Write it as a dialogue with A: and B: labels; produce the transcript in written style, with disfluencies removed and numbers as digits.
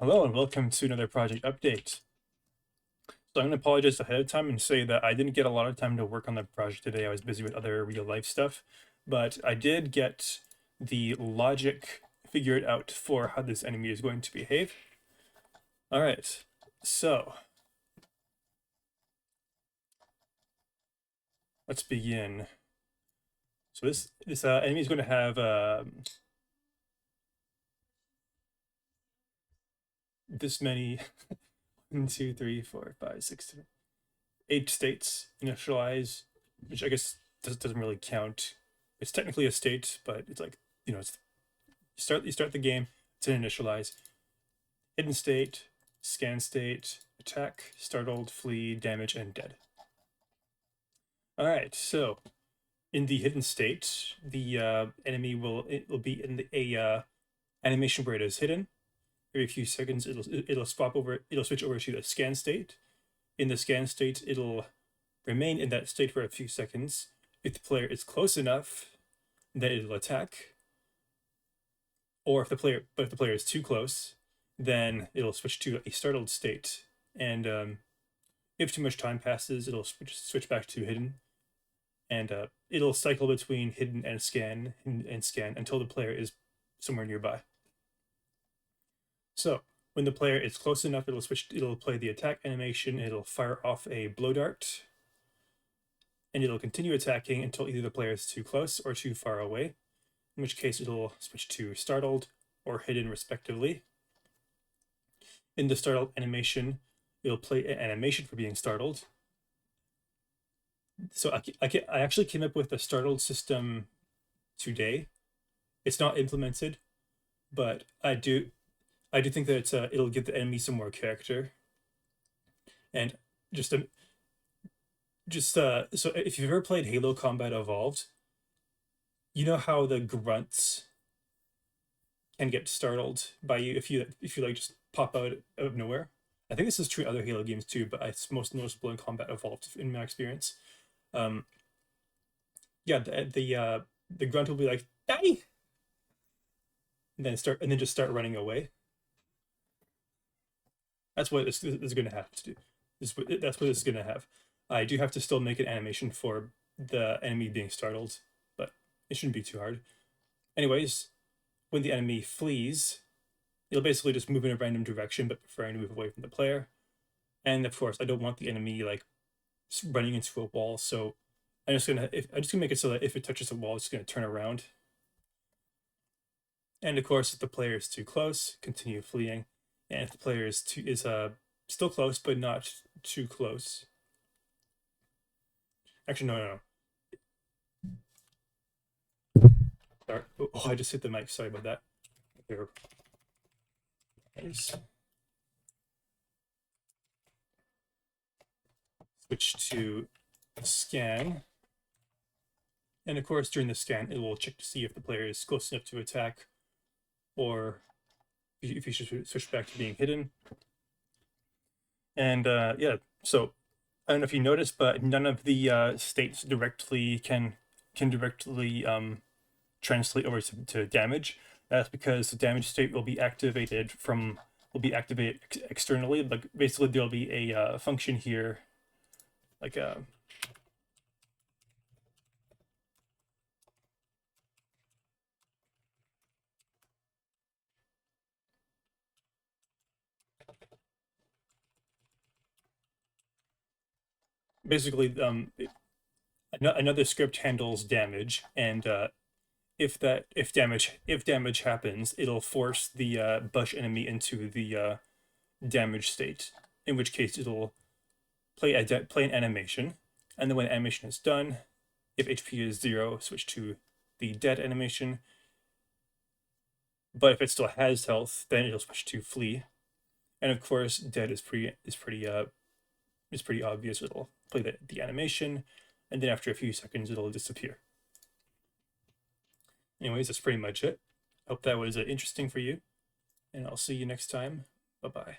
A: Hello and welcome to another project update. So I'm going to apologize ahead of time and say that I didn't get a lot of time to work on the project today. I was busy with other real life stuff, but I did get the logic figured out for how this enemy is going to behave. All right, so let's begin. So this enemy is going to have this many 1, 2, 3, 4, 5, 6, 7, 8 states initialize, which I guess doesn't really count. It's technically a state, but it's like, it's you start the game, it's an initialize. Hidden state, scan state, attack, startled, flee, damage, and dead. All right, so in the hidden state, the enemy will be in a animation where it is hidden. Every few seconds, it'll switch over to the scan state. In the scan state, it'll remain in that state for a few seconds. If the player is close enough, then it'll attack. Or if the player is too close, then it'll switch to a startled state. And if too much time passes, it'll switch back to hidden, and it'll cycle between hidden and scan until the player is somewhere nearby. So when the player is close enough, it'll play the attack animation. It'll fire off a blow dart, and it'll continue attacking until either the player is too close or too far away, in which case it'll switch to startled or hidden respectively. In the startled animation, it'll play an animation for being startled. So I actually came up with a startled system today. It's not implemented, but I do think that it'll give the enemy some more character. And just so if you've ever played Halo Combat Evolved, you know how the grunts can get startled by you if you like just pop out of nowhere. I think this is true in other Halo games too, but it's most noticeable in Combat Evolved in my experience. Yeah, the grunt will be like "Daddy," and then just start running away. That's what this is going to have to do. That's what this is going to have. I do have to still make an animation for the enemy being startled, but it shouldn't be too hard. Anyways, when the enemy flees, it'll basically just move in a random direction, but preferring to move away from the player. And of course, I don't want the enemy like running into a wall, so I'm just gonna make it so that if it touches a wall, it's gonna turn around. And of course, if the player is too close, continue fleeing. And if the player is still close but not too close. Actually, no. Sorry. Oh, I just hit the mic. Sorry about that. Here. Nice. Switch to scan. And of course, during the scan, it will check to see if the player is close enough to attack, or if you should switch back to being hidden. And yeah, so I don't know if you noticed, but none of the states can directly translate over to damage. That's because the damage state will be activated externally. Like basically, there'll be a function here, like basically another script handles damage, and if damage happens, it'll force the bush enemy into the damage state. In which case, it'll play an animation, and then when animation is done, if HP is 0, switch to the dead animation. But if it still has health, then it'll switch to flee. And of course, dead is pretty obvious. It'll play the animation, and then after a few seconds, it'll disappear. Anyways, that's pretty much it. Hope that was interesting for you, and I'll see you next time. Bye-bye.